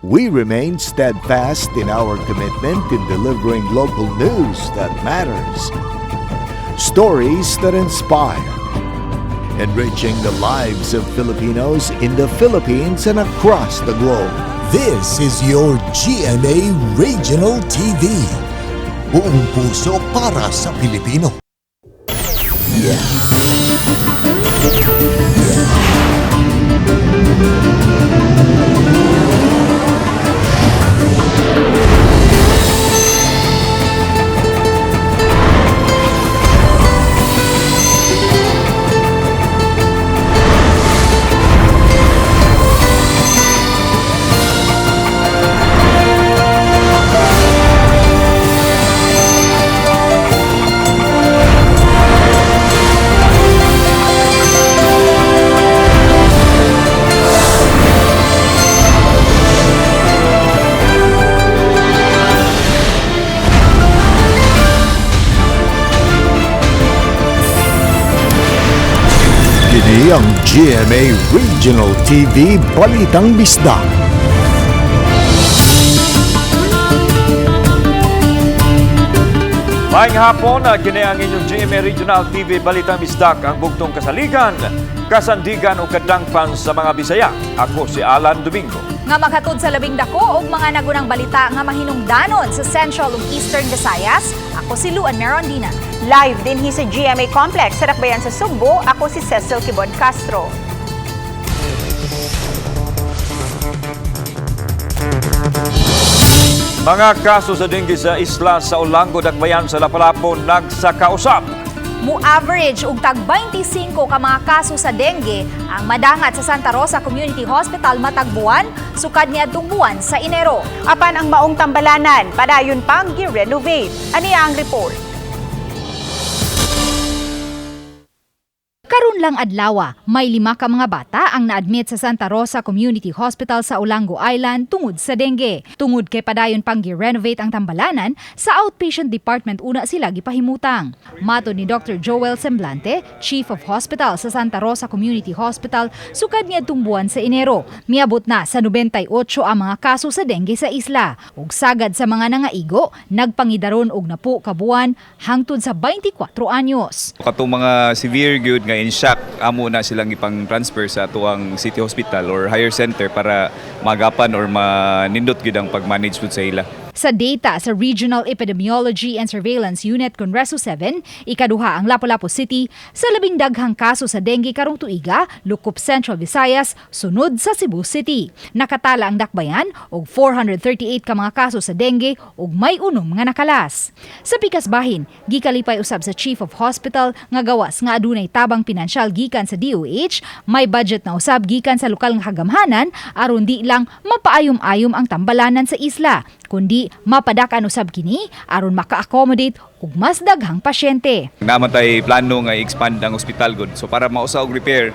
We remain steadfast in our commitment in delivering local news that matters, stories that inspire, enriching the lives of Filipinos in the Philippines and across the globe. This is your GMA Regional TV. Buong puso para sa Pilipino. Kini ang GMA Regional TV Balitang Bisdak. Maayong hapon, kini ang inyong GMA Regional TV Balitang Bisdak, ang bugtong kasaligan, kasandigan o kadangpan sa mga Bisaya. Ako si Alan Domingo. Nga maghatod sa labing dako og mga nagunang balita nga mahinungdanon sa Central ug Eastern Visayas, ako si Luan Merondina. Live din sa GMA Complex sa Dakbayan sa Sugbo, ako si Cecil Kibon Castro. Mga kaso sa dengue sa isla sa Olango, Dakbayan sa Lapu-Lapu nagsakausap. Mu-average og tag 25 ka mga kaso sa dengue ang madangat sa Santa Rosa Community Hospital matag buwan, sukad niadtong buwan sa Enero. Apan ang maong tambalanan, padayon pang gi-renovate. Aniya ang report. Karon lang adlaw, may 5 ka mga bata ang na-admit sa Santa Rosa Community Hospital sa Olango Island tungod sa dengue. Tungod kay padayon pang gi-renovate ang tambalanan, sa outpatient department una sila gipahimutang. Matod ni Dr. Joel Semblante, Chief of Hospital sa Santa Rosa Community Hospital, sukad niadtong buwan sa Enero, miabot na sa 98 ang mga kaso sa dengue sa isla. Ug sagad sa mga nangaigo, nagpangidaron og napo ka buwan hangtod sa 24 anyos. Katong mga severe good nga in shock, amo na silang ipang transfer sa tuwang city hospital or higher center para magapan or manindot gid ang pag-manage pud sa ila. Sa data sa Regional Epidemiology and Surveillance Unit Conreso 7, ikaduha ang Lapu-Lapu City sa labing daghang kaso sa dengue karong tuiga, lukop Central Visayas, sunod sa Cebu City. Nakatala ang Dakbayan og 438 ka mga kaso sa dengue ug may unom nga nakalas. Sa pikas bahin, gikalipay usab sa Chief of Hospital nga gawas nga adunay tabang pinansyal gikan sa DOH, may budget na usab gikan sa lokal nga hagamhanan aron di lang mapaayom-ayom ang tambalanan sa isla, kundi mapadakan usab kini aron maka-accommodate og mas daghang pasyente. Naman tay plano nga i-expand ang hospital gud. So para mausa og repair,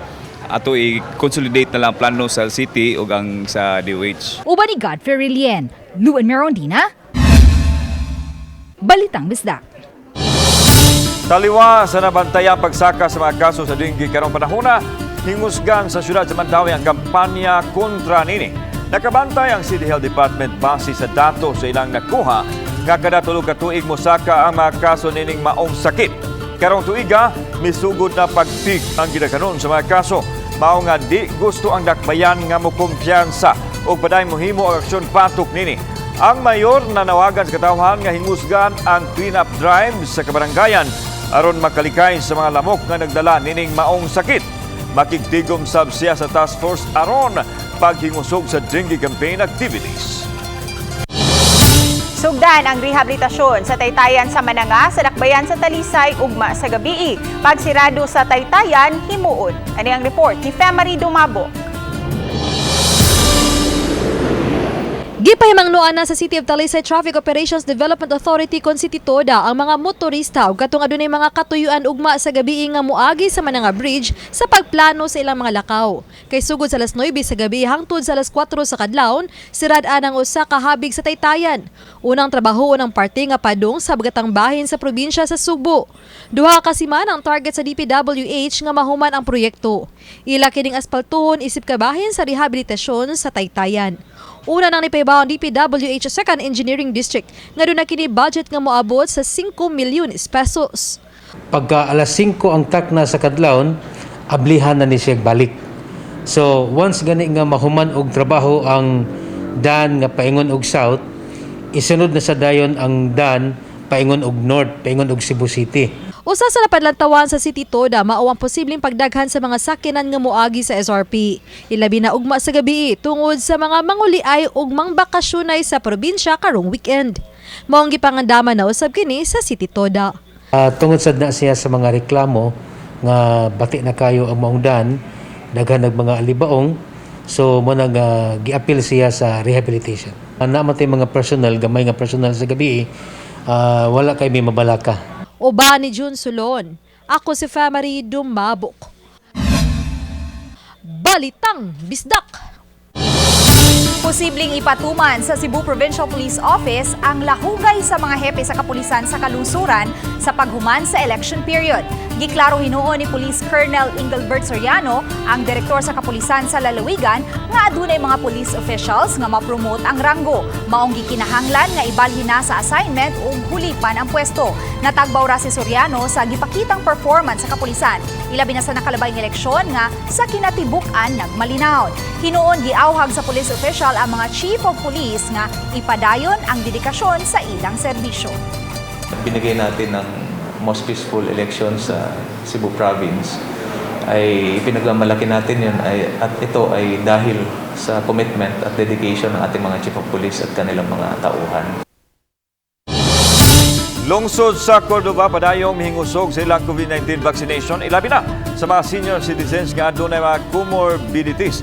ato i-consolidate na lang plano sa city ug ang sa DOH. Uban ni Godfrey Rilien, Luan Merondina, Balitang Bisdak. Taliwa sa nabantayang pagsaka sa mga kaso sa dengue karong panahona, hingusgan sa syudad sa Mandawi ang kampanya kontra nini. Nakabantay ang City Health Department base sa dato sa ilang nakuha nga kada tulo ka tuig mosaka ang mga kaso nining maong sakit. Karong tuiga, misugod na pagpig ang gidakanon sa mga kaso. Mao nga di gusto ang Dakbayan nga mokumpiyansa o paday mohimo ang aksyon patok nini. Ang mayor nanawagan sa katawhan nga hingusgan ang clean-up drive sa kabaranggayan aron makalikay sa mga lamok nga nagdala nining maong sakit. Makigtigom sab siya sa task force aron paghingusog sa dengue campaign activities. Sugdan ang rehabilitasyon sa Taytayan sa Mananga, sa Dakbayan sa Talisay, ugma sa gabii. Pagsirado sa Taytayan, himuon. Ani ang report ni Femari Dumabo. Gipahimangnuan na sa City of Talisay Traffic Operations Development Authority kon City Toda ang mga motorista ug katong adunay mga katuyuan ugma sa gabi nga moagi sa Mananga Bridge sa pagplano sa ilang mga lakaw. Kay sugod sa alas 9 sa gabi hangtod sa alas 4 sa kadlawon, sirad-an ang usa ka habig sa Taytayan. Unang trabaho ng parte nga padung sa bagatang bahin sa probinsya sa Sugbo. Duha ka siman ang target sa DPWH nga mahuman ang proyekto. Ila kining aspaltuhon isip ka bahin sa rehabilitasyon sa Taytayan. Una nang nipaibaw ang DPWH 2nd Engineering District nga doon na kini budget nga moabot sa 5 milyon pesos. Pagka alas 5 ang takna sa kadlawon, ablihan na ni siya balik. So once gani nga mahuman og trabaho ang dan nga paingon og south, isunod na sa dayon ang dan paingon og north, paingon og Cebu City. Usa sa napadlantawan sa City Toda mao ang posibleng pagdaghan sa mga sakinan nga moagi sa SRP. Ilabi na ugma sa gabi tungod sa mga manguliay ug mangbakasyonay sa probinsya karong weekend. Mao ang gipangandaman na usab kini sa City Toda. Tungod sad na siya sa mga reklamo nga bati na kayo ang maong dan, daghan ng mga alibaong, so mo nang gi-appeal siya sa rehabilitation. Namatay mga personal, gamay nga personal sa gabi, wala kay may mabalaka. Uba ni June Sulon. Ako si Famary Dumabok. Balitang Bisdak. Posibleng ipatuman sa Cebu Provincial Police Office ang lahugay sa mga hepe sa kapulisan sa kalungsuran sa paghuman sa election period. Giklaro hinuon ni Police Colonel Engelbert Soriano, ang direktor sa kapulisan sa lalawigan, nga adunay mga police officials nga ma-promote ang ranggo. Maong gikinahanglan nga ibalhin na sa assignment ug hulipan ang pwesto. Natagbaw ra si Soriano sa gipakitang performance sa kapulisan. Ilabi na sa nakalabayng eleksyon nga sa kinatibuk-an nagmalinaw. Hinuon giawhag sa police official ang mga chief of police nga ipadayon ang dedikasyon sa ilang serbisyo. Binigay natin ng most peaceful election sa Cebu Province ay pinagmamalaki natin yun at ito ay dahil sa commitment at dedication ng ating mga chief of police at kanilang mga tauhan. Lungsod sa Cordova padayong hingusog sa ilang COVID-19 vaccination, ilabi na sa mga senior citizens nga adunay mga comorbidities.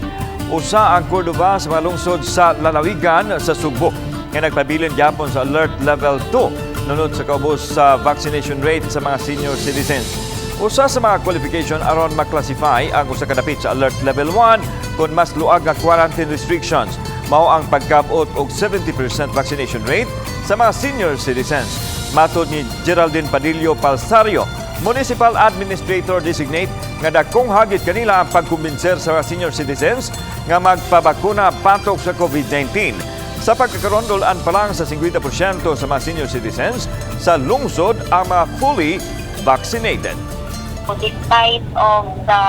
Usa ang Cordova sa mga lungsod sa lalawigan sa Sugbo nga nagpabilin gyapon sa alert level 2 nunod sa kaubos sa vaccination rate sa mga senior citizens. Usa sa mga qualification aron maklasify ang usa ka dapit sa alert level 1 kung mas luag nga quarantine restrictions. Mao ang pagkabot og 70% vaccination rate sa mga senior citizens. Matod ni Geraldine Padillo Palsario, Municipal Administrator Designate, nga dakong hagit kanila ang pagkumbinser sa mga senior citizens nga magpabakuna patok sa COVID-19. Sa pagkakarondolan pa lang sa 50% sa mga senior citizens, sa lungsod ang mga fully vaccinated. Despite of the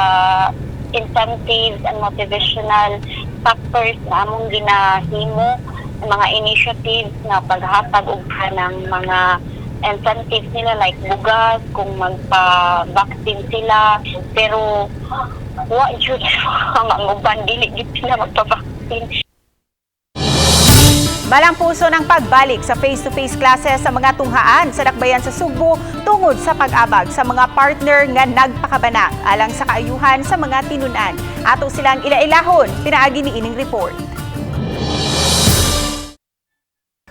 incentives and motivational factors na among ginahimo, mga initiatives na paghatag og ng mga incentives nila like bugas kung magpa-vaccine sila, pero wa jud ang uban dili gid sila magpa-vaccine. Balang puso ng pagbalik sa face-to-face classes sa mga tunghaan sa dakbayan sa Sugbo tungod sa pag-abag sa mga partner nga nagpakabana alang sa kaayuhan sa mga tinunan. Ato silang ila-ilahon, pinaagi ni ining report.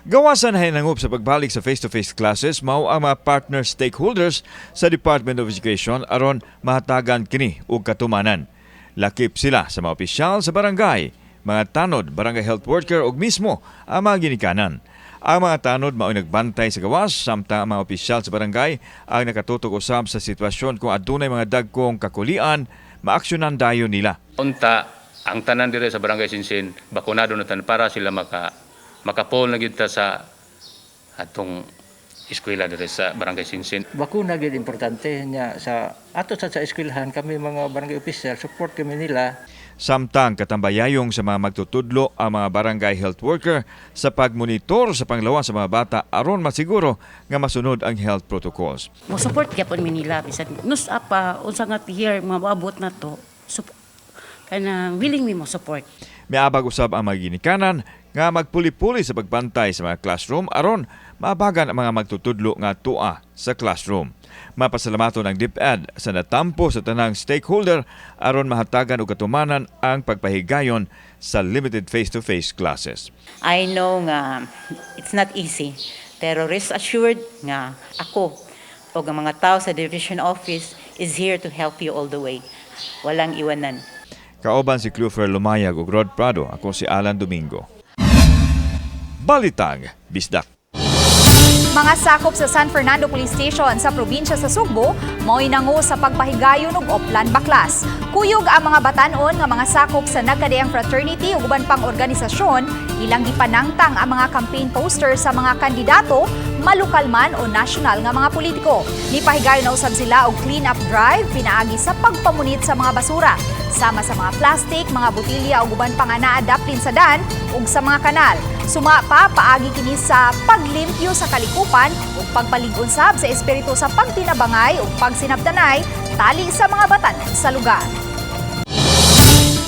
Gawasan hinangup sa pagbalik sa face-to-face classes mao ang mga partner stakeholders sa Department of Education aron mahatagan kini og katumanan. Lakip sila sa mga opisyal sa barangay, mga tanod, barangay health worker ug mismo ang mga ginikanan. Ang mga tanod mao nagbantay sa gawas samtang ang mga opisyal sa barangay ang nakatutok usab sa sitwasyon kung adunay mga dagkong kakulian, maaksyonan dayon nila. Unta ang tanan dire sa barangay Sinsin bakunado na tan para sila makapol na gid ta sa atong eskwela dire sa barangay Sinsin. Bakuna gid importante nya sa ato sa eskwelahan kami mga barangay official support kami nila. Samtang katambayayong sa mga magtutudlo ang mga barangay health worker sa pagmonitor sa panglawas sa mga bata aron masiguro nga masunod ang health protocols. Mo support gyapon mi nila bisan nus apa unsa nga here maabot na to. Kana willing mi mo support. Miabag usab ang mga ginikanan nga magpuli-puli sa pagbantay sa mga classroom aron maabagan ang mga magtutudlo nga tua sa classroom. Mapasalamaton ang DepEd sa natampo sa tanang stakeholder aron mahatagan og katumanan ang pagpahigayon sa limited face-to-face classes. I know nga it's not easy, pero rest assured nga ako o ang mga tao sa Division Office is here to help you all the way. Walang iwanan. Kauban si Clufer Lumayag ug Rod Prado, ako si Alan Domingo. Balitang Bisdak. Mga sakop sa San Fernando Police Station sa probinsya sa Sugbo, mao'y nangu sa pagpahigayon og Oplan Baklas. Kuyog ang mga batanon nga mga sakop sa nagkadayang fraternity ug uban pang organisasyon, ilang gipanangtang ang mga campaign posters sa mga kandidato, malukal man o nasyonal nga mga politiko. Nipahigayon na usab sila og clean up drive pinaagi sa pagpamunit sa mga basura, sama sa mga plastic, mga botilya ug uban pang naa-adaptin sa dan ug sa mga kanal. Suma pa paagi kini sa paglimpyo sa kalikupan ug pagpalig-unsab sa espiritu sa pagtinabangay ug pagsinabtanay tali sa mga batanon sa lugar.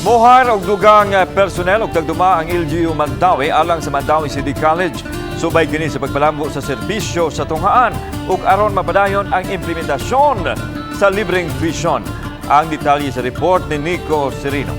Mohar og dugang personel og tagduma ang LGU Mandawi alang sa Mandawi City College. Subay kini sa pagpalambo sa serbisyo sa tunghaan ug aron mapadayon ang implementasyon sa libreng tuition. Ang detalye sa report ni Nico Serino.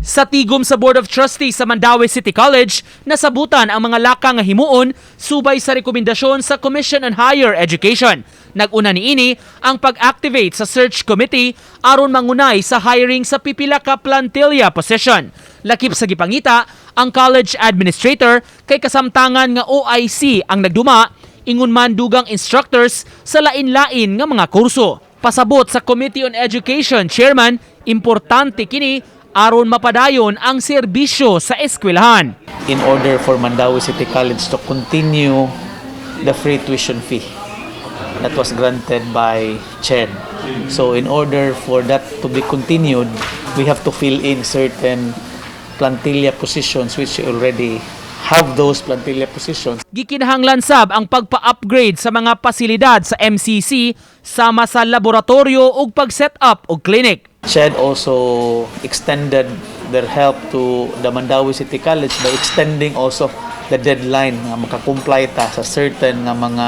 Sa tigom sa Board of Trustees sa Mandawi City College, nasabutan ang mga laka nga himuon subay sa rekomendasyon sa Commission on Higher Education. Nag-una niini ang pag-activate sa search committee aron mangunay sa hiring sa pipila ka plantilla position. Lakip sa gipangita, ang college administrator kay kasamtangan nga OIC ang nagduma, ingon man dugang instructors sa lain-lain nga mga kurso. Pasabot sa Committee on Education Chairman, importante kini aron mapadayon ang serbisyo sa eskwelahan. In order for Mandawi City College to continue the free tuition fee that was granted by CHED. So in order for that to be continued, we have to fill in certain plantilla positions which already have those plantilla positions. Gikinahanglan sab ang pagpa-upgrade sa mga pasilidad sa MCC sama sa laboratorio ug pag-set up og clinic. CHED also extended their help to the Mandawi City College by extending also the deadline nga makakomply ta sa certain nga mga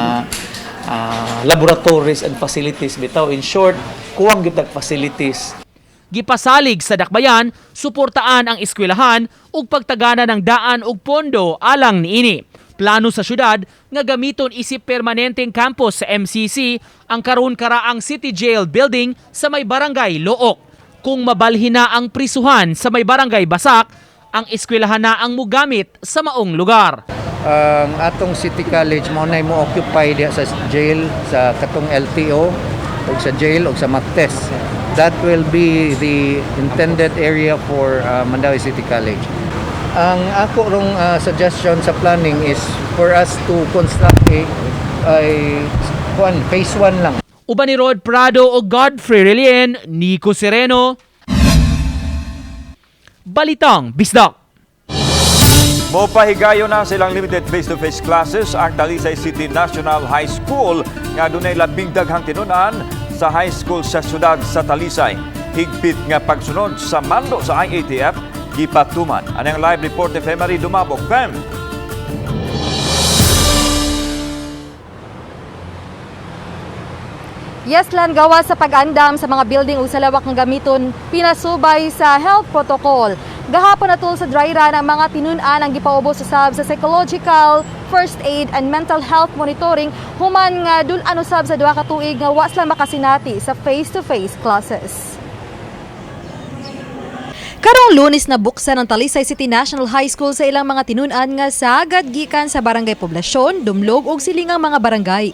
laboratories and facilities bitaw. In short, kuwang gyud facilities. Gipasalig sa dakbayan, suportaan ang eskwelahan ug pagtagana ng daan ug pondo alang niini. Plano sa syudad nga gamiton isip permanenteng campus sa MCC ang karon karaang City Jail Building sa may Barangay Look. Kung mabalhin na ang prisuhan sa may Barangay Basak, ang eskwelahan na ang mugamit sa maong lugar. Ang atong City College mo na mo occupy diha sa jail, sa katong LTO o sa jail o sa Mactes. That will be the intended area for Mandawi City College. Ang ako rong suggestion sa planning is for us to construct phase 1 lang. Uban ni Rod Prado o Godfrey Relien, Nico Sereno. Balitang Bisdak. Mopahigayon na silang limited face-to-face classes ang Talisay City National High School nga dunay labing daghang tinunan sa high school sa syudad sa Talisay. Higpit nga pagsunod sa mando sa IATF gipatuman. Anang live report ni Femery Dumabok. Fem. Yeslan gawa sa pag-andam sa mga building o sa lawak ng gamiton pinasubay sa health protocol. Gahapon natul sa dry run ang mga tinunan ang gipaubos sa psychological, first aid and mental health monitoring human nga dul-an usab sa duha ka tuig nga wa sila makasinati sa face-to-face classes. Karong Lunes na buksan ang Talisay City National High School sa ilang mga tinunan nga sagad gikan sa barangay poblasyon, dumlog ug silingang mga barangay.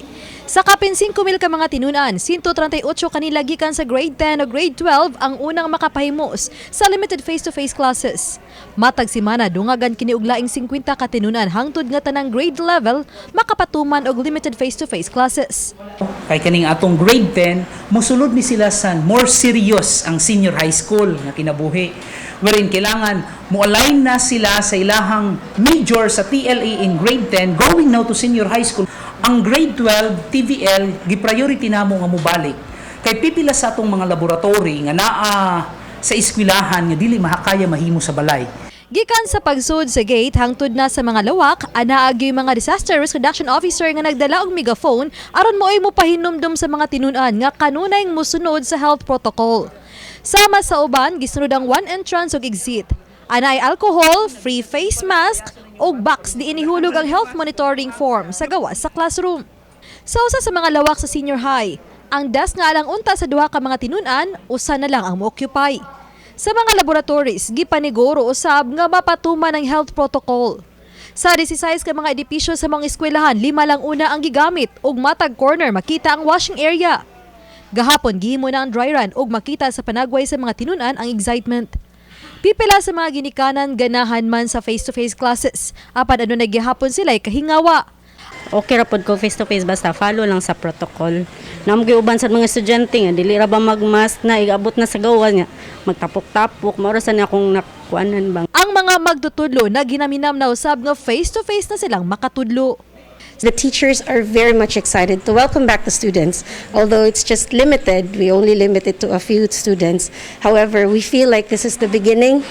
Sa kapin 5,000 ka mga tinunan, 138 kanila gikan sa grade 10 o grade 12 ang unang makapahimos sa limited face-to-face classes. Matag simana dungagan kini og laing 50 ka tinunan hangtod nga tanang grade level makapatuman og limited face-to-face classes. Kay kaning atong grade 10, mosulod ni sila sa more serious ang senior high school nga kinabuhi. Wherein kailangan mo-align na sila sa ilahang major sa TLA in grade 10 going now to senior high school. Ang grade 12, TVL, gi-priority namo nga mobalik. Kay pipila sa atong mga laboratory nga naa sa eskwelahan nga dili mahakaya mahimo sa balay. Gikan sa pagsud sa gate hangtod na sa mga lawak, anaagi mga disaster risk reduction officer nga nagdala og megaphone aron mo'y mopahinumdum sa mga tinunan nga kanunay mosunod sa health protocol. Sama sa uban, gisunod ang one entrance ug exit. Anay alcohol, free face mask, o box di inihulog ang health monitoring form sa gawas sa classroom. Sa usa sa mga lawak sa senior high, ang desk nga alang unta sa duha ka mga tinunan, usa na lang ang mo-occupy. Sa mga laboratories, gipaniguro usab nga mapatuman ang health protocol. Sa 16 ka mga edipisyo sa mga eskwelahan, 5 lang una ang gigamit ug matag corner makita ang washing area. Gahapon gihimo na ang dry run ug makita sa panagway sa mga tinunan ang excitement. Pipila sa mga ginikanan ganahan man sa face-to-face classes. Apan ano nagyahapon sila'y kahingawa. Okay ra pod ko face-to-face basta follow lang sa protocol. Namgiuban sa mga estudyante nga dili ra ba magmask na igabot na sa gawas nga magtapok-tapok mao ra sa akong nakuanan bang. Ang mga magtutudlo na ginaminam na usab nga face-to-face na silang makatudlo. The teachers are very much excited to welcome back the students. Although it's just limited, we only limit it to a few students. However, we feel like this is the beginning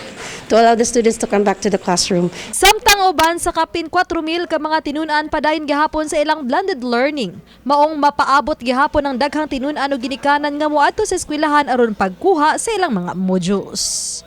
to allow the students to come back to the classroom. Samtang uban sa kapin 4,000 ka mga tinunan padayon gihapon sa ilang blended learning. Maong mapaabot gihapon ang daghang tinunan o ginikanan nga moadto sa eskwelahan aron pagkuha sa ilang mga modules.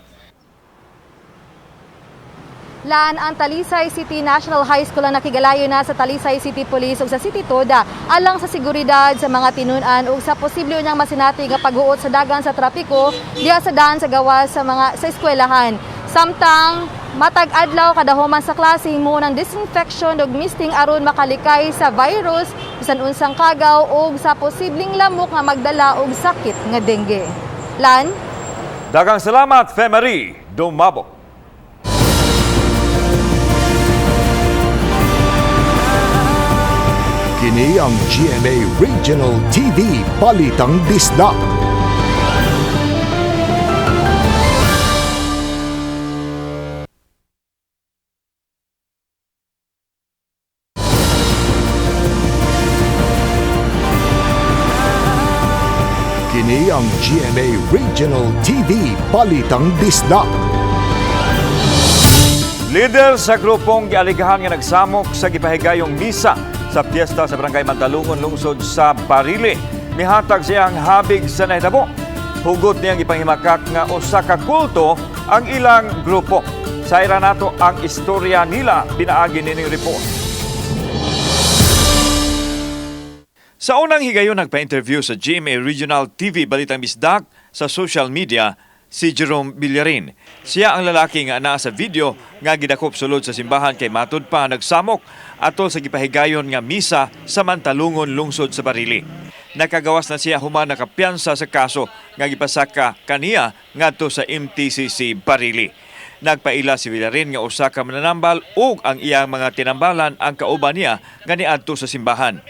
Laan ang Talisay City National High School ang nakigalayo na sa Talisay City Police ug sa City Toda alang sa seguridad sa mga tinunan ug sa posible unyang masinati nga paghuot sa dagan sa trapiko diha sa daan sa gawas sa eskwelahan. Samtang matag adlaw kada human sa klase himo ng disinfection ug misting aron makalikay sa virus bisan unsang kagaw ug sa posibleng lamok nga magdala og sakit nga dengue. Lan, Daghang salamat, Femari Dumabo. Kini ang GMA Regional TV Balitang Bisdak. Kini ang GMA Regional TV Balitang Bisdak. Leader sa grupong gialigahan nga nagsamok sa gipahigayong misa sa piyesta sa Barangay Mandalungon lungsod sa Barile. Mihatag siyang habig sa nahitabo. Hugot niyang ipanghimakak nga usa ka kulto ang ilang grupo. Sayra nato ang istorya nila pinaagi nining report. Sa unang higayon nagpa-interview sa GMA Regional TV Balitang Bisdak sa social media si Jerome Villarin. Siya ang lalaki nga naa sa video nga gidakop sulod sa simbahan kay matud pa nagsamok atol sa gipahigayon nga misa sa Mantalungon lungsod sa Barile. Nakagawas na siya human nakapiyansa sa kaso nga gipasaka kaniya ngadto sa MTCC Barile. Nagpaila si Villarin nga usa ka mananambal ug ang iyang mga tinambalan ang kauban niya nga niadto sa simbahan.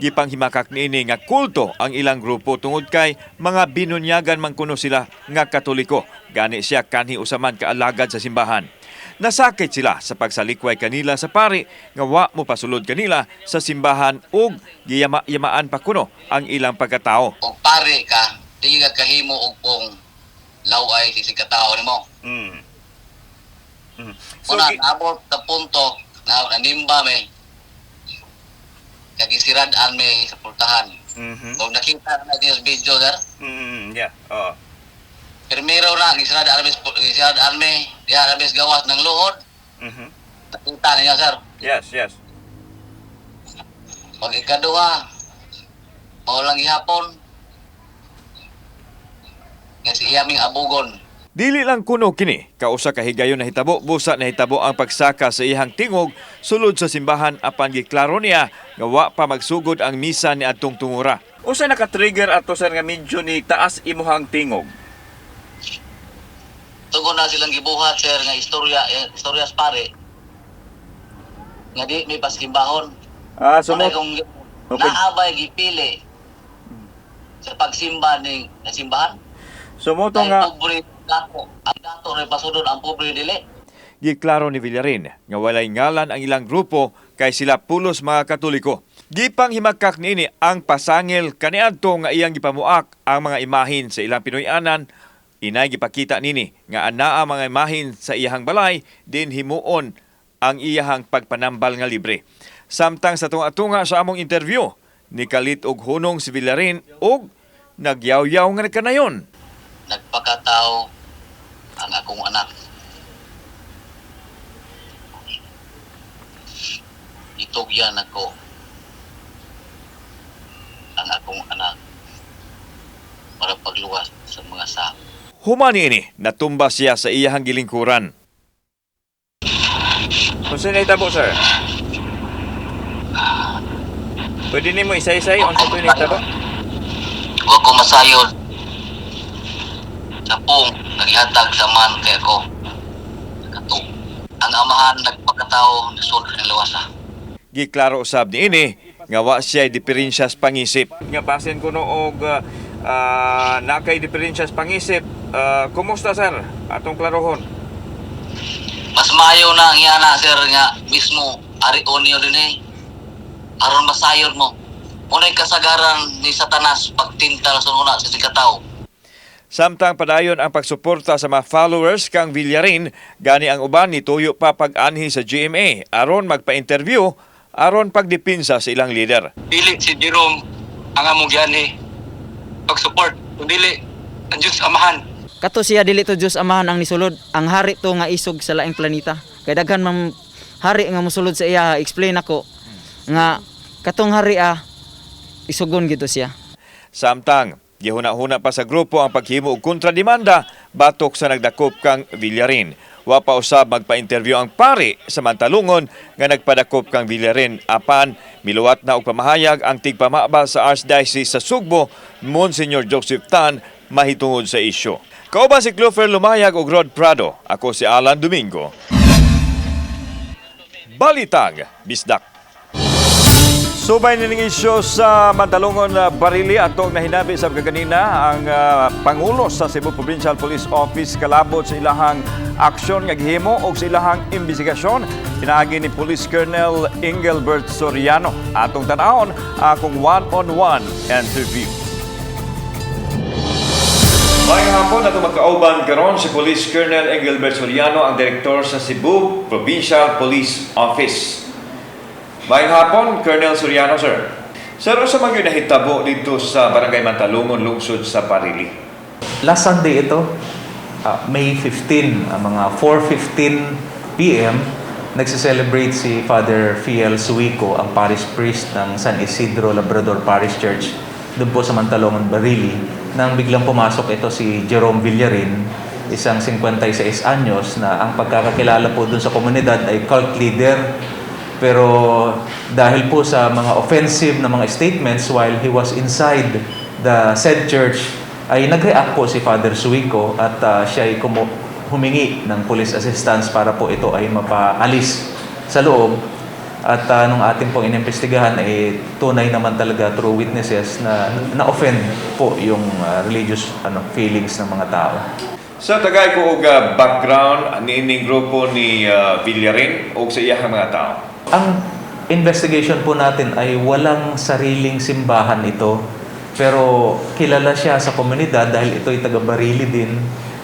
Gipanghimakak niini nga kulto ang ilang grupo tungod kay mga binunyagan man kuno sila nga Katoliko. Gani siya kanhi usaman kaalagad sa simbahan. Nasakit sila sa pagsalikway kanila sa pari nga wa mo pasulod kanila sa simbahan ug giyama-yamaan pa kuno ang ilang pagkatao. Og pari ka, di ka kahimo og pong laway si katao nimo. So abot sa punto na nanimba may kagisirad-an may sa pultahan. Kung nakita na din sa video, sir? Yeah, oo. Primero na, gisirad-an may diya na gawas ng luhod. Nakita niya, sir? Yes. Pag ikaduha, maulang ihapon, nga si iyaming abugon. Dili lang kuno kini, kausa ka higayon na hitabo, busa na hitabo ang pagsaka sa ihang tingog sulod sa simbahan apan giklaro niya nga wa pa magsugod ang misa ni adtong tungura. Usa naka-trigger ato sa nga medyo ni taas imuhang tingog. Tungod na silang gibuhat, sir, nga istoryas pare. Nga di may paskimbahon. Kung naabay gipili sa pagsimba ng simbahan. Sumoto nga ang dato rin pasunod ang pobre dili. Giklaro ni Villarin nga walay ngalan ang ilang grupo kay sila pulos mga Katoliko. Gipang himakak niini ang pasangil kaniadto nga iyang gipamuak ang mga imahin sa ilang Pinoyanan. Inay gipakita nini nga anaa mga imahin sa iyang balay din himuon ang iyang pagpanambal nga libre. Samtang sa tunga-tunga sa among interview, nikalit og hunong si Villarin og nagyaw-yaw nga kanayon. Nagpakatao ang akong anak. Itugyan ako ang akong anak para pagluwas sa mga sako. Humani ini, natumba siya sa iyahang gilingkuran. Kung saan itabo, sir? Pwede ni mo isa-isay? Kung saan ito itabo? Wa ko masayod. Sa pong nagihatag sa man kay ako. Kato. Ang amahan nagpakatao ni sud ng lawasa. Giklaro usab ni ini nga wa siya diferensya sa pangisip. Nga pasen ko no og nakay diferensya sa pangisip. Kumusta sir? Atong klarohon. Mas maayo na ang iyana sir nga mismo ari onyo din aron masayod mo. Unay kasagaran ni Satanas pagtintal sa una sa sikataw. Samtang padayon ang pagsuporta sa mga followers kang Villarin, gani ang uban nituyo pa pag-anhi sa GMA aron magpa-interview aron pagdipinsa sa ilang leader. Dili si Jerome ang among gianhi pag-support, kung dili ang Diyos Amahan. Kato siya dili to Diyos Amahan ang nisulod, ang hari to nga isog sa laing planeta. Kay daghan man hari nga mosulod sa iya, explain ako nga katong hari isugon gito siya. Samtang gihuna-huna pa sa grupo ang paghimo og kontrademanda batok sa nagdakop kang Villarin. Wa pa usab magpa-interview ang pari sa Mantalungon nga nagpadakop kang Villarin apan miluwat na og pamahayag ang tigpamaba sa Archdiocese sa Sugbo, Monsignor Joseph Tan, mahitungod sa isyu. Kauban si Clover Lumayag ug Rod Prado, ako si Alan Domingo. Balitang Bisdak. Subay nining isyu sa Mantalungon Barili atong nahinabi sa kaganina ang Pangulo sa Cebu Provincial Police Office kalabot sa ilahang aksyon nga gihimo og sa ilahang imbestigasyon pinaagi ni Police Colonel Engelbert Soriano. Atong tan-awon akong one-on-one interview. Mayong hapon ato magkauban karon si Police Colonel Engelbert Soriano, ang direktor sa Cebu Provincial Police Office. Mayong hapon, Colonel Soriano, sir. Sir, sa mga nahitabo dito sa Barangay Mantalungon, lungsod sa Barili? Last Sunday ito, May 15, mga 4:15 p.m., nagsiselebrate si Father Fiel Suico, ang parish priest ng San Isidro Labrador Parish Church, doon po sa Mantalungon, Barili, nang biglang pumasok ito si Jerome Villarin, isang 56 anyos na ang pagkakakilala po doon sa komunidad ay cult leader. Pero dahil po sa mga offensive na mga statements while he was inside the said church, ay nag-react po si Father Suico at siya ay humingi ng police assistance para po ito ay mapaalis sa loob. At nung ating pong inimbestigahan ay tunay naman talaga through witnesses na na-offend po yung religious feelings ng mga tao. Sa tagay ko og background niining grupo ni Villarin o sa iyang mga tao. Ang investigation po natin ay walang sariling simbahan ito, pero kilala siya sa komunidad dahil ito ay taga-Barili din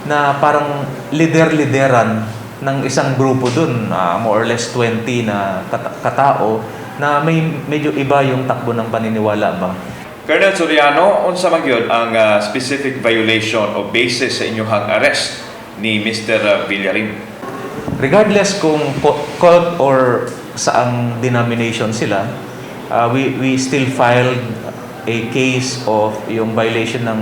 na parang lider-lideran ng isang grupo dun, more or less 20 na katao na may medyo iba yung takbo ng paniniwala ba. Colonel Soriano, unsa man gyud ang specific violation o basis sa inyong arrest ni Mr. Villarin? Regardless kung cult or saang denomination sila, we still filed a case of yung violation ng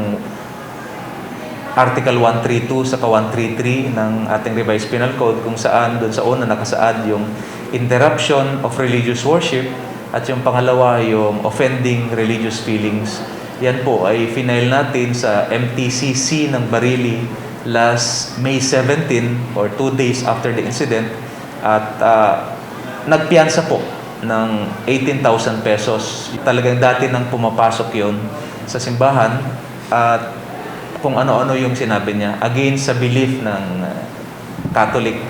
Article 132 sa 133 ng ating revised penal code, kung saan doon sa una nakasaad yung interruption of religious worship at yung pangalawa yung offending religious feelings. Yan po ay final natin sa MTCC ng Barili last May 17 or 2 days after the incident, at nagpiyansa po ng 18,000 pesos. Talagang dati nang pumapasok yon sa simbahan at kung ano-ano yung sinabi niya against sa belief ng Catholic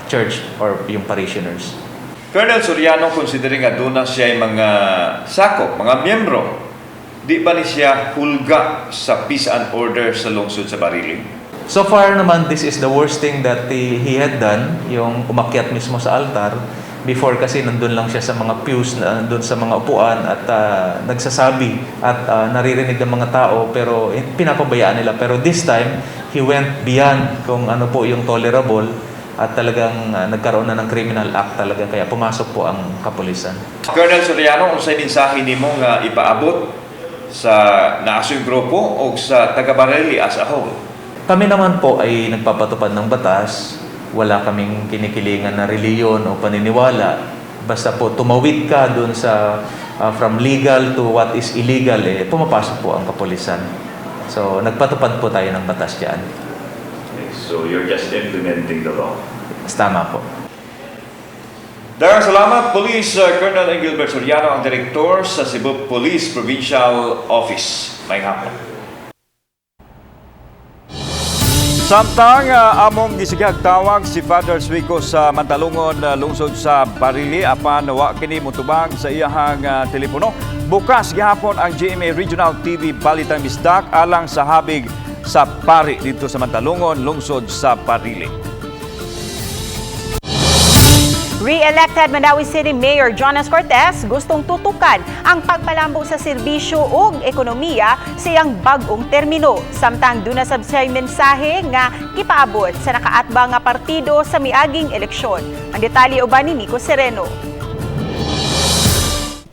Church or yung parishioners. Colonel Soriano, considering nga doon na siya ay mga sakop, mga miyembro, di ba ni siya hulga sa peace and order sa lungsod sa Barili? So far naman, this is the worst thing that he had done, yung umakyat mismo sa altar. Before kasi nandun lang siya sa mga pews, nandun sa mga upuan at nagsasabi at naririnig ng mga tao, pero pinapabayaan nila. Pero this time, he went beyond kung ano po yung tolerable at talagang nagkaroon na ng criminal act talaga, kaya pumasok po ang kapulisan. Colonel Soriano, kung sa'yo mensahe nimo nga ipaabot sa naasong grupo o sa taga-Barili as a whole? Kami naman po ay nagpapatupad ng batas. Wala kaming kinikilingan na reliyon o paniniwala. basta po tumawid ka dun sa from legal to what is illegal, pumapasok po ang kapulisan. So, nagpatupad po tayo ng batas dyan. Okay, so, you're just implementing the law? Tama po. Dagang salamat, Police Colonel Gilbert Soriano, ang Direktor sa Cebu Police Provincial Office. May hapon. Samtang among gisigag tawag si Father Suico sa Mantalungon, lungsod sa Barili, apan wa kini mutubang sa iyahang telepono. Bukas gihapon ang GMA Regional TV Balitang Bisdak alang sa habig sa pari dito sa Mantalungon, lungsod sa Barili. Re-elected Mandawi City Mayor Jonas Cortez gustong tutukan ang pagpalambo sa serbisyo ug ekonomiya sa iyang bag-ong termino. Samtang duna sabsay mensahe nga kipaabot sa nakaatbang nga partido sa miaging eleksyon. Ang detalye uban ni Nico Sereno.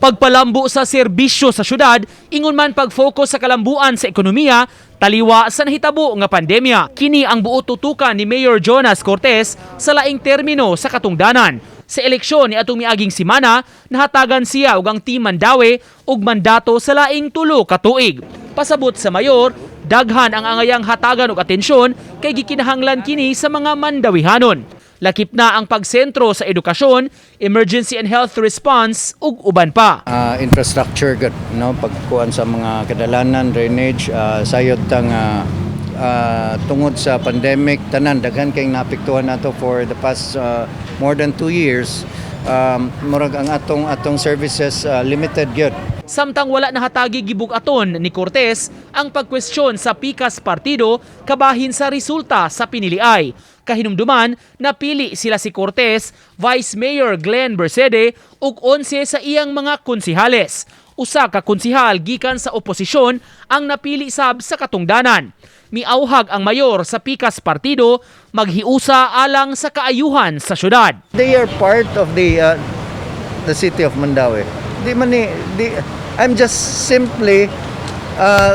Pagpalambo sa serbisyo sa syudad, ingon man pag-focus sa kalambuan sa ekonomiya, taliwa sa nahitabo nga pandemya. Kini ang buot tutukan ni Mayor Jonas Cortez sa laing termino sa katungdanan. Sa eleksyon ni atong miaging simana, nahatagan siya ug ang Team Mandawi og mandato sa laing 3 ka tuig. Pasabot sa mayor, daghan ang angayang hatagan og atensyon kay gikinahanglan kini sa mga Mandawihanon. Lakip na ang pagsentro sa edukasyon, emergency and health response ug uban pa. Infrastructure gud, no, pagkuan sa mga kadalanan, drainage, sayod tang tungod sa pandemic, tanan daghan kay naapektuhan nato for the past more than 2 years. Murag ang atong services limited gyud. Samtang wala nahatagi gibug-aton ni Cortez ang pagkwestiyon sa pikas partido kabahin sa resulta sa piniliay. Kahinumduman, napili sila si Cortez, Vice Mayor Glenn Bersede ug 11 sa iyang mga konsihales. Usa ka konsihal gikan sa oposisyon ang napili sab sa katungdanan. Miauhag ang mayor sa pikas partido maghiusa alang sa kaayuhan sa syudad. They are part of the city of Mandawi. I'm just simply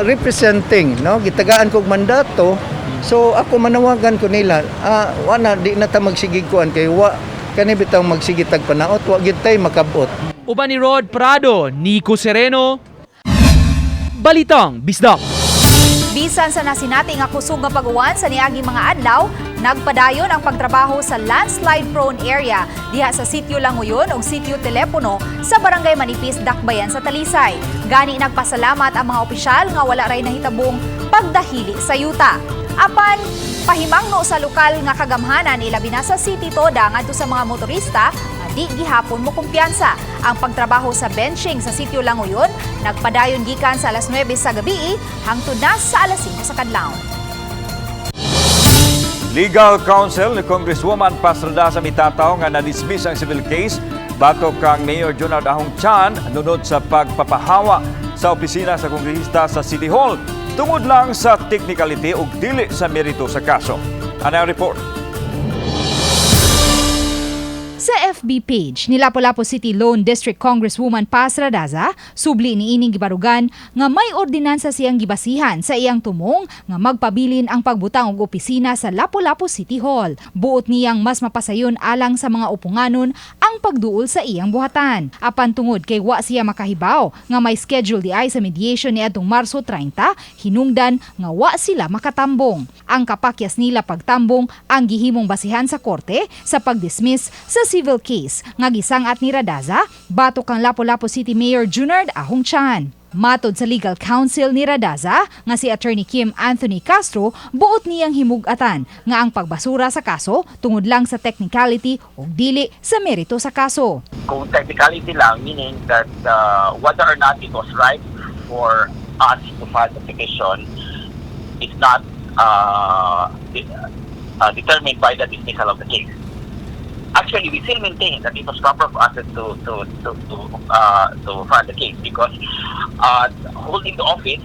representing, no, gitagaan kog mandato. So ako manawagan ko nila, wana di na ta magsigig kuan kay wa kani bitaw magsigitag panaot, wa gyud tay makabot. Uban ni Rod Prado, Nico Sereno, Balitang Bisdak. Bisan sa nasinati nga kusog nga pag-uwan sa niaging mga adlaw, nagpadayon ang pagtrabaho sa landslide-prone area diha sa Sitio Languyon ug Sitio Telepono sa Barangay Manipis, Dakbayan sa Talisay. Gani nagpasalamat ang mga opisyal nga wala ray nahitabong pagdahili sa yuta. Apan pahimangno sa lokal nga kagamhanan ilabi na sa City Toda ngadto sa mga motorista nga di gihapon mo kumpiyansa. Ang pagtrabaho sa benching sa Sitio Languyon nagpadayon gikan sa alas 9 sa gabi hangtod na sa alas 5 sa kadlawon. Legal Counsel ni Congresswoman Pastrada sa mitataw nga na-dismiss ang civil case batok kang Mayor Jonard Ahong Chan nunod sa pagpapahawa sa opisina sa kongresista sa City Hall tungod lang sa technicality ug dili sa merito sa kaso. Ano ang report? Sa FB page ni Lapu-Lapu City Lone District Congresswoman Paz Radaza, subli ni ining gibarugan nga may ordinansa siyang gibasihan sa iyang tumong nga magpabilin ang pagbutang og opisina sa Lapu-Lapu City Hall. Buot niyang mas mapasayon alang sa mga upunganon ang pagduol sa iyang buhatan. Apan tungod kay wa siya makahibaw nga may schedule di ay sa mediation ni adtong Marso 30, hinungdan nga wa sila makatambong. Ang kapakyas nila pagtambong ang gihimong basihan sa korte sa pagdismiss sa civil case nga gisangat ni Radaza batok kang Lapu-Lapu City Mayor Jonard Ahong Chan. Matod sa legal counsel ni Radaza nga si Attorney Kim Anthony Castro, buot niyang himugatan nga ang pagbasura sa kaso tungod lang sa technicality o dili sa merito sa kaso. Kung technicality lang, meaning that whether or not it was right for us to file the petition is not determined by the dismissal of the case. Actually, we still maintain that it was proper for us to file the case because holding the office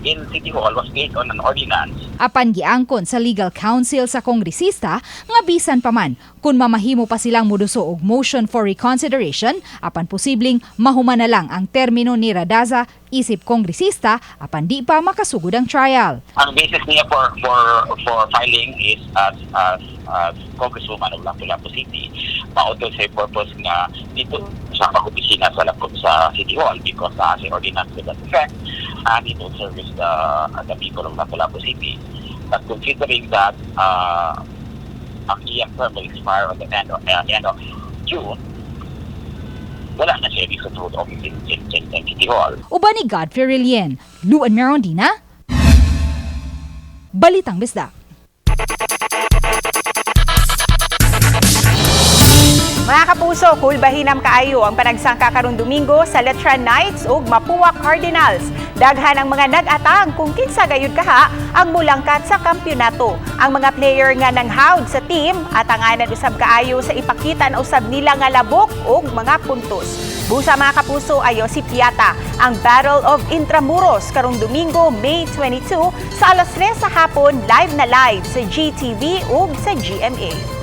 in City Hall was based on an ordinance. Apan giangkon sa legal counsel sa kongresista nga bisan pa man kung mamahimo pa silang moduso og motion for reconsideration apan posibleng mahuman na lang ang termino ni Radaza isip kongresista apan di pa makasugod ang trial. Ang basis niya for filing is as Congresswoman of Lapu-Lapu City, mautol sa purpose nga dito sa pag-opisina sa City Hall because as an ordinance with that effect and it will service the people of Lapu-Lapu City. But considering that ang iyang term will expire at the end of June, wala na siya isusunod office in City Hall. Uban ni Godfrey Rilien, Luan Merondina, Balitang Bisdak. Mga kapuso, kulbahinam kaayo ang panagsangka karong Domingo sa Letran Knights ug Mapua Cardinals. Daghan ang mga nag-atang kung kinsa gayud kaha ang mulangkat sa kampyonato. Ang mga player nga nanghawd sa team atanganan usab kaayo sa ipakita na usab nila nga labok ug mga puntos. Busa mga kapuso ayo si Piata ang Battle of Intramuros karong Domingo, May 22 sa alas 3 sa hapon live sa GTV ug sa GMA.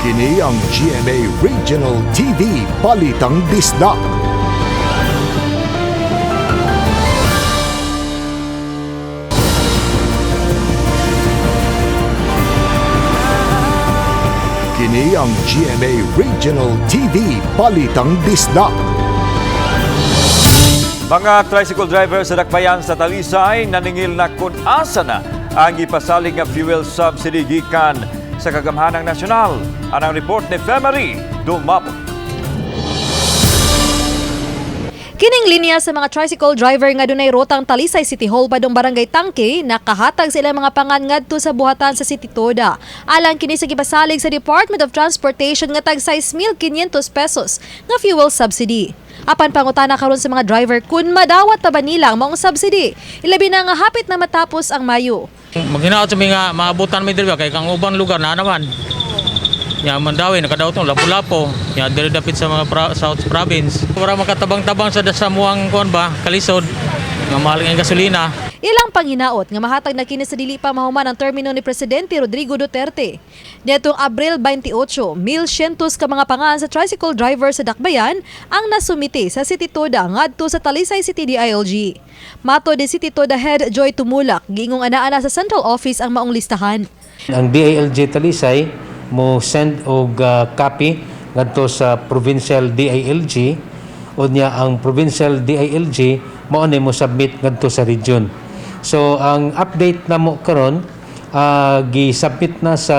Kini ang GMA Regional TV Balitang Bisdak. Kini ang GMA Regional TV Balitang Bisdak. Mga tricycle driver sa dakbayan sa Talisay naningil na kung asa na ang ipasalig nga fuel subsidy gikan sa kagamhanang nasyonal. Anang report ni Femery Dumabo. Kining linya sa mga tricycle driver nga dunay rotang Talisay City Hall padong Barangay Tangke, nakahatag sila mga pangan ngadto sa buhatan sa City Toda. Alang kini sa gipasalig sa Department of Transportation nga tag 6,500 pesos nga fuel subsidy. Apan pangutana karon sa mga driver kun madawat ta ba nila ang maong subsidy, ilabi na nga hapit na matapos ang Mayo. Maghinaot sa mga maabutan may diriba kay kang ubang lugar na naman. Ya Mandawi nakadaot ng Lapu-Lapu, ya diri dapit sa mga South Province. Para makatabang-tabang sa dasamuang kuan ba, kalisod nga mahal ang gasolina. Ilang panghinaot nga mahatag na kini sa dili pa mahuman ang termino ni Presidente Rodrigo Duterte. Netong Abril 28, 1,100 ka mga pangan sa tricycle driver sa Dakbayan ang nasumite sa City Toda ngadto sa Talisay City DILG. Mato de City Toda Head Joy Tumulak, giingong ana-ana sa Central Office ang maong listahan. Ang DILG Talisay mo send og copy ngadto sa Provincial DILG unya ang Provincial DILG mao ni mo submit ngadto sa region. So ang update namo karon gi-submit na sa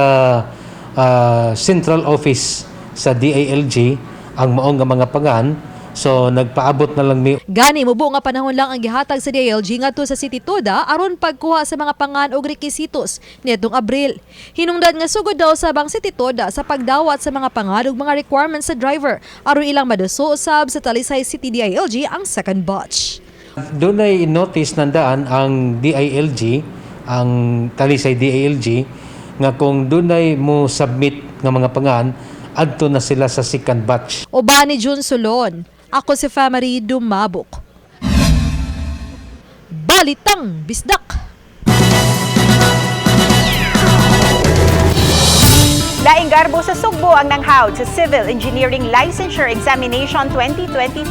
Central Office sa DILG ang maong nga mga pangan. So nagpaabot na lang mi. Gani mubo nga panahon lang ang gihatag sa DILG ngadto sa City Toda aron pagkuha sa mga pangan og rekisitos nitong Abril. Hinungdan nga sugod daw sa bang City Toda sa pagdawat sa mga pangan ug mga requirements sa driver aron ilang maduso usab sa Talisay City DILG ang second batch. Doon ay notice nandaan ang DILG, ang Talisay DILG nga kung doon ay mo submit nga mga pangan adto na sila sa second batch. Uban ni June Solon. Ako si Femery Dumabok. Balitang Bisdak. Laing garbo sa Sugbo ang nanghawd sa Civil Engineering Licensure Examination 2022.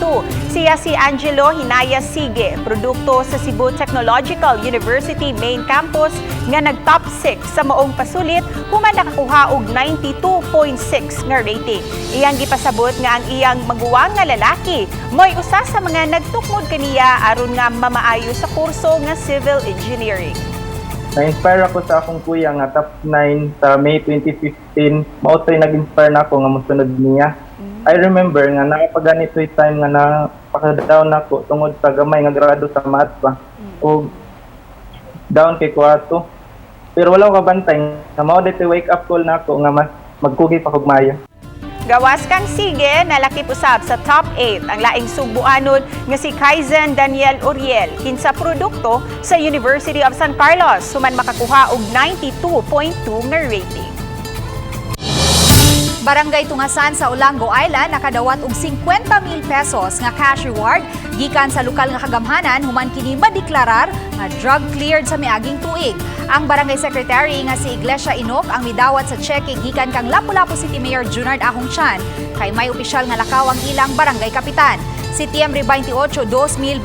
Siya si Angelo Hinaya Sige, produkto sa Cebu Technological University Main Campus nga nag-top 6 sa maong pasulit human nakakuha og 92.6 nga rating. Iyang gipasabot nga ang iyang maguwang nga lalaki mo'y usa sa mga nagtukod kaniya aron nga mamaayo sa kurso nga Civil Engineering. Na-inspire ako sa akong kuya nga top 9 sa May 2015. Mautoy nag-inspire na ako nga musunod niya. I remember nga nakapaganito yung time nga napaka-down ako tungod sa gamay nga grado sa math pa. O down kay 4. Pero wala ko kabantay nga mao dito wake up call na ako nga mas magkugi pa kog maayo. Gawas kang sige, nalakip usab sa top 8 ang laing Subuanon nga si Kaizen Daniel Uriel kinsa produkto sa University of San Carlos human makakuha og 92.2 nga rating. Barangay Tungasan sa Olango Island nakadawat og 50,000 pesos nga cash reward gikan sa lokal nga kagamhanan human kini madeklarar nga drug cleared sa miaging tuig. Ang barangay secretary nga si Iglesia Inok ang midawat sa cheque gikan kang Lapu-Lapu City Mayor Junard Ahongchan kay may opisyal nga lakaw ang ilang barangay kapitan. Setyembre 28, 2021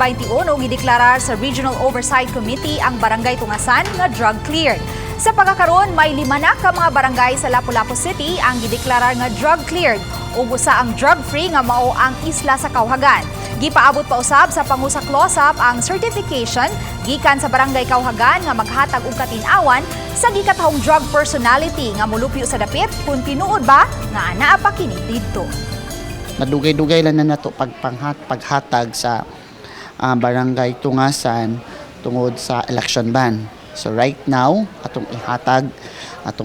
gideklarar sa Regional Oversight Committee ang barangay Tungasan nga drug cleared. Sa pagkakaroon, may 5 na ka mga barangay sa Lapu-Lapu City ang gideklarar nga drug cleared ug usa ang drug free nga mao ang isla sa Kauhagan. Gipaabot pa usab sa pangusak-losap ang certification gikan sa barangay Kauhagan nga maghatag og katin-awan sa gikatahong drug personality nga molupyo sa dapit kung tinuod ba nga anaa pa kini didto. Nadugay-dugay lang na nato paghatag sa barangay Tungasan tungod sa election ban. So right now, atong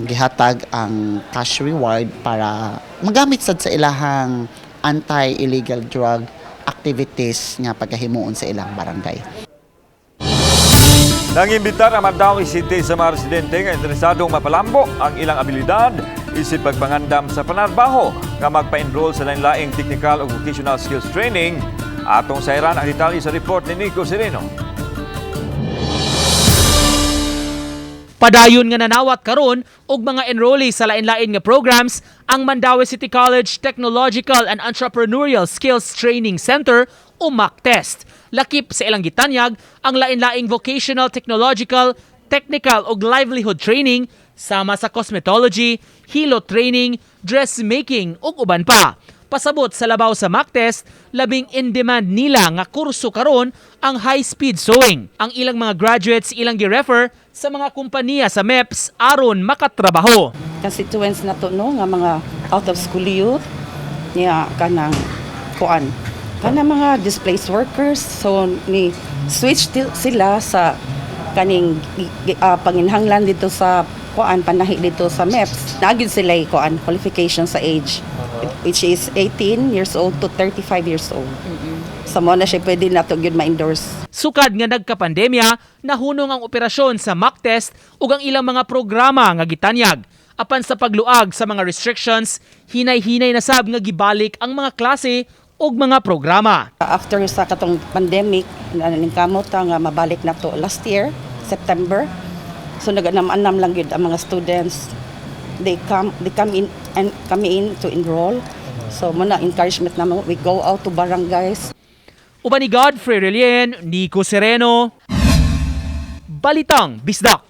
gihatag ang cash reward para magamit sad sa ilahang anti-illegal drug activities nga pagkahimuon sa ilang barangay. Nangimbitar ang Mandawi City sa mga residente nga interesadong mapalambo ang ilang abilidad isip pagpangandam sa panarbaho nga magpa-enroll sa lain-laing technical o vocational skills training. Atong sayran ang detalye sa report ni Nico Sereno. Padayon nga nanawat karon og mga enrollee sa lain-lain nga programs ang Mandawi City College Technological and Entrepreneurial Skills Training Center o MACTEST. Lakip sa ilang gitanyag ang lain-laing vocational, technological, technical ug livelihood training sama sa cosmetology, hilo training, dressmaking ug uban pa. Pasabot sa labaw sa MACTEST, labing in-demand nila nga kurso karon ang high-speed sewing. Ang ilang mga graduates ilang gi-refer sa mga kompanya sa MEPS aron makatrabaho. Constituents na to no nga mga out of school youth niya kanang kuan. Kanang mga displaced workers so ni switch sila sa kaning panginhanglan dito sa kuan panahi dito sa MEPS. Naagid sila kuan qualification sa age which is 18 years old to 35 years old. Sa mo na siya pwede na ito yun ma-endorse. Sukad nga nagkapandemya, nahunong ang operasyon sa MACTEST ug ang ilang mga programa nga gitanyag. Apan sa pagluag sa mga restrictions, hinay-hinay na sab nga gibalik ang mga klase ug mga programa. After sa katong pandemic, naningkamot nga mabalik na to last year, September. So naganam-anam lang yun ang mga students. They come in to enroll. So muna encouragement naman, we go out to barangays. Uban ni Godfrey Relien, Nico Sereno, Balitang Bisdak.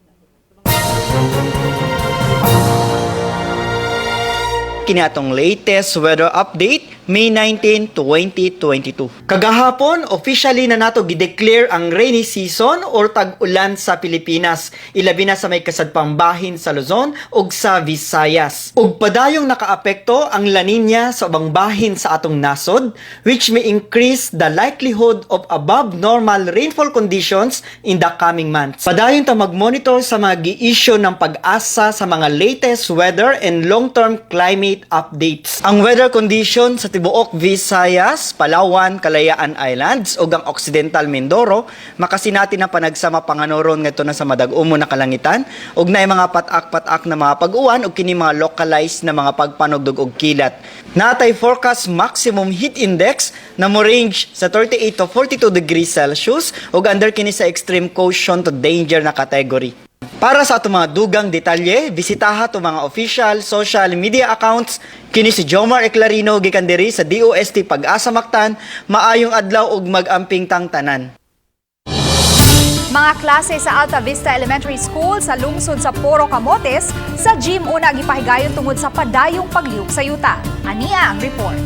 Kini atong latest weather update May 19, 2022. Kagahapon, officially na nato gideclare ang rainy season or tag-ulan sa Pilipinas. Ilabi na sa may kasadpang bahin sa Luzon ug sa Visayas. Ug padayong nakaapekto ang La Nina sa ubang bahin sa atong nasod, which may increase the likelihood of above normal rainfall conditions in the coming months. Padayon ta mag-monitor sa mga gi-issue ng pag-asa sa mga latest weather and long-term climate updates. Ang weather condition sa tibuok Visayas, Palawan, Kalayaan Islands ug ang Occidental Mindoro makasinati na panagsama panganoron ngadto na sa madag-umo na kalangitan ug naay mga patak-patak na mga pag-uwan ug kini mga localized na mga pagpanugdog og kilat. Natay forecast maximum heat index na mo range sa 38 to 42 degrees Celsius ug under kini sa extreme caution to danger na category. Para sa atong mga dugang detalye, bisitaha to mga official social media accounts. Kini si Jomar Eclarino gikan diri sa DOST Pag-asa Mactan. Maayong adlaw ug mag-amping tang tanan. Mga klase sa Alta Vista Elementary School sa lungsod sa Poro Camotes sa gym una gipahigayon tungod sa padayong paglihok sa yuta. Ania ang report.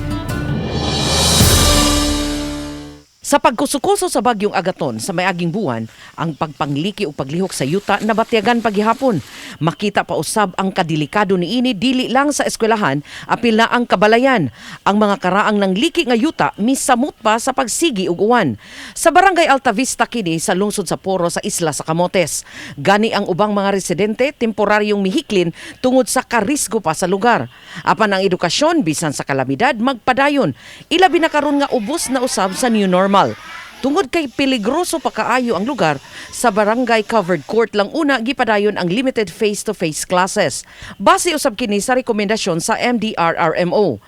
Sa pagkusukuso sa bagyong Agaton sa mayaging buwan, ang pagpangliki o paglihok sa yuta nabatyagan paghihapon. Makita pa usab ang kadelikado niini dili lang sa eskwelahan, apil na ang kabalayan. Ang mga karaang ng liki nga yuta misamot pa sa pagsigi ug uwan. Sa barangay Altavista kini sa lungsod sa Poro sa isla sa Camotes. Gani ang ubang mga residente temporaryong mihiklin tungod sa karisgo pa sa lugar. Apan ang edukasyon bisan sa kalamidad magpadayon. Ilabi na karon nga ubos na usab sa new normal. Tungod kay peligroso pa kaayo ang lugar, sa barangay covered court lang una gipadayon ang limited face-to-face classes. Base usab kini sa rekomendasyon sa MDRRMO.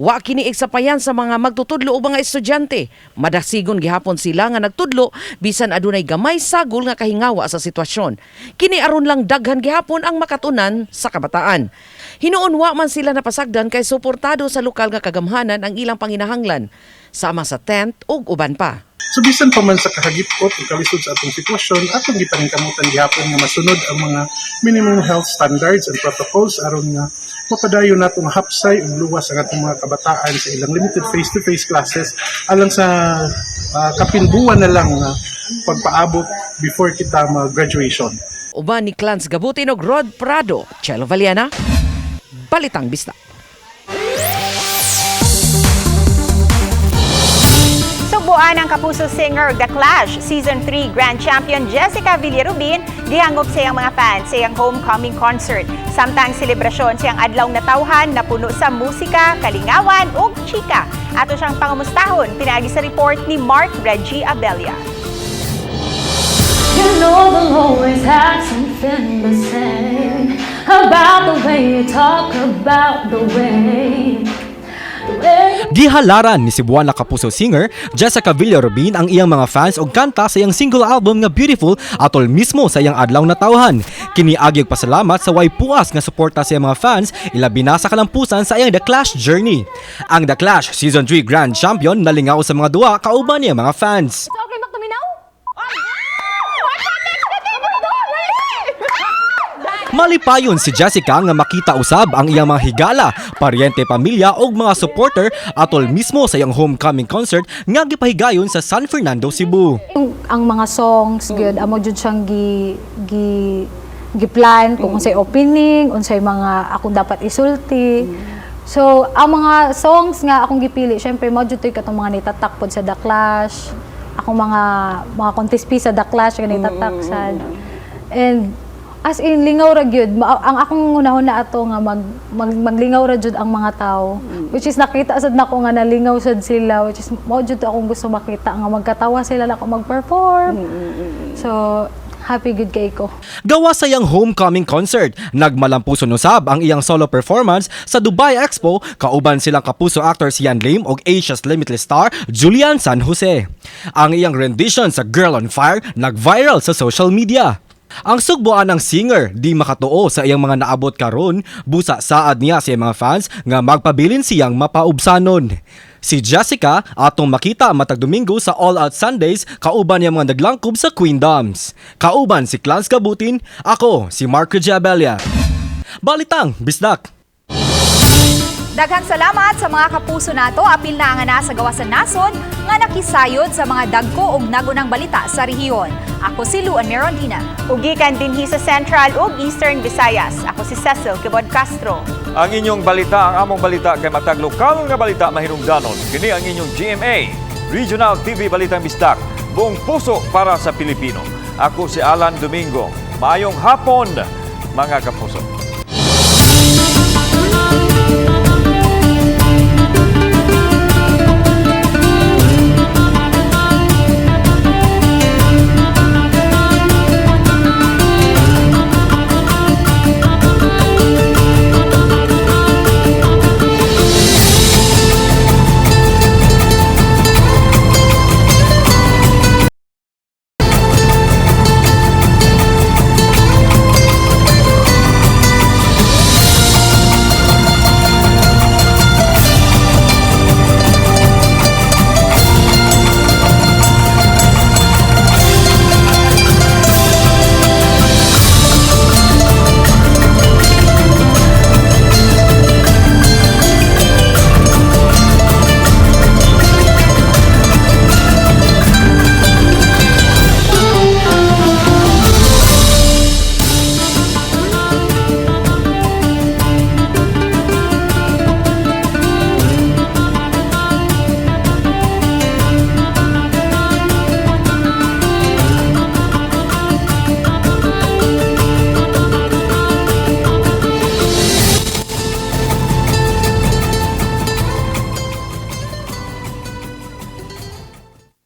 Wa kini igsapayan sa mga magtutudlo o mga estudyante. Madasigon gihapon sila nga nagtudlo bisan adunay gamay sagol nga kahingawa sa sitwasyon. Kini aron lang daghan gihapon ang makatunan sa kabataan. Hinuon wa man sila napasagdan kay suportado sa lokal nga kagamhanan ang ilang panginahanglan sama sa tent ug uban pa. So bisan pa man sa kahagipot ug kalisod sa atong sitwasyon, atong gipaningkamutan gihapon nga masunod ang mga minimum health standards and protocols aron nga mapadayon natong hapsay ug luwas ang atong mga kabataan sa ilang limited face-to-face classes alang sa kapinbuwan na lang pagpaabot before kita mag-graduation. Uban ni Clans Gabutin ug Rod Prado, Chelo Valiana, Balitang Bistak. Sugbuan ang Kapuso singer The Clash Season 3 Grand Champion Jessica Villarubin gihangop sa iyang mga fans sa iyang homecoming concert. Samtang selebrasyon sa iyang adlaw na tawhan na puno sa musika, kalingawan ug chika. Ato siyang pangumustahon pinaagi sa report ni Mark Reggie Abella. You know they'll always have something to say about the way you talk about the way. Gihalaran ni Cebuana Kapuso singer Jessica Villarubin ang iyang mga fans og kanta sa iyang single album nga Beautiful atol mismo sa iyang adlaw na tawhan. Kini agi og pasalamat sa way puas nga suporta sa iyang mga fans ilabi na sa kalampusan sa iyang The Clash journey. Ang The Clash Season 3 Grand Champion nalingaw sa mga duwa kauban niya mga fans. Malipayon si Jessica nga makita usab ang iyang mga higala, paryente, pamilya ug mga supporter atol mismo sa iyang homecoming concert nga gipahigayon sa San Fernando, Cebu. Ang mga songs gyud amo jud siyang giplan kung unsay opening, unsay mga akong dapat isulti. So ang mga songs nga akong gipili, syempre mo jud katong mga nitatak pod sa The Clash. Akong mga contest piece sa The Clash nga nitatak sad. And as in, lingaw ra gyud. Ang akong unahon na ato nga maglingaw ra gyud ang mga tao. Which is nakita sad nako nga nalingaw sad sila, which is mao jud akong gusto makita nga magkatawa sila nako mag-perform. So happy good kay ko. Gawa sa iyang homecoming concert, nagmalampuson usab ang iyang solo performance sa Dubai Expo kauban silang Kapuso actors Yan Lim ug Asia's Limitless star Julian San Jose. Ang iyang rendition sa Girl on Fire nag-viral sa social media. Ang sugbuan ng singer di makatuo sa iyang mga naabot karon, busa saad niya sa mga fans nga magpabilin siyang mapaubsanon. Si Jessica atong makita matag Domingo sa All Out Sundays kauban niya mga naglangkob sa Queendoms. Kauban si Clans Gabutin, ako si Mark Reggie. Balitang Bisdak. Daghang salamat sa mga kapuso nato apil na nga nasa gawasan nason nga nakisayod sa mga dagko ug nagunang balita sa rehiyon. Ako si Luan Merondina. Ugikan dinhi sa Central ug Eastern Visayas. Ako si Cecil Kibod Castro. Ang inyong balita, ang among balita kay matag lokal nga balita mahinungdanon. Kini ang inyong GMA Regional TV Balitang Bisdak. Buong puso para sa Pilipino. Ako si Alan Domingo. Maayong hapon mga kapuso.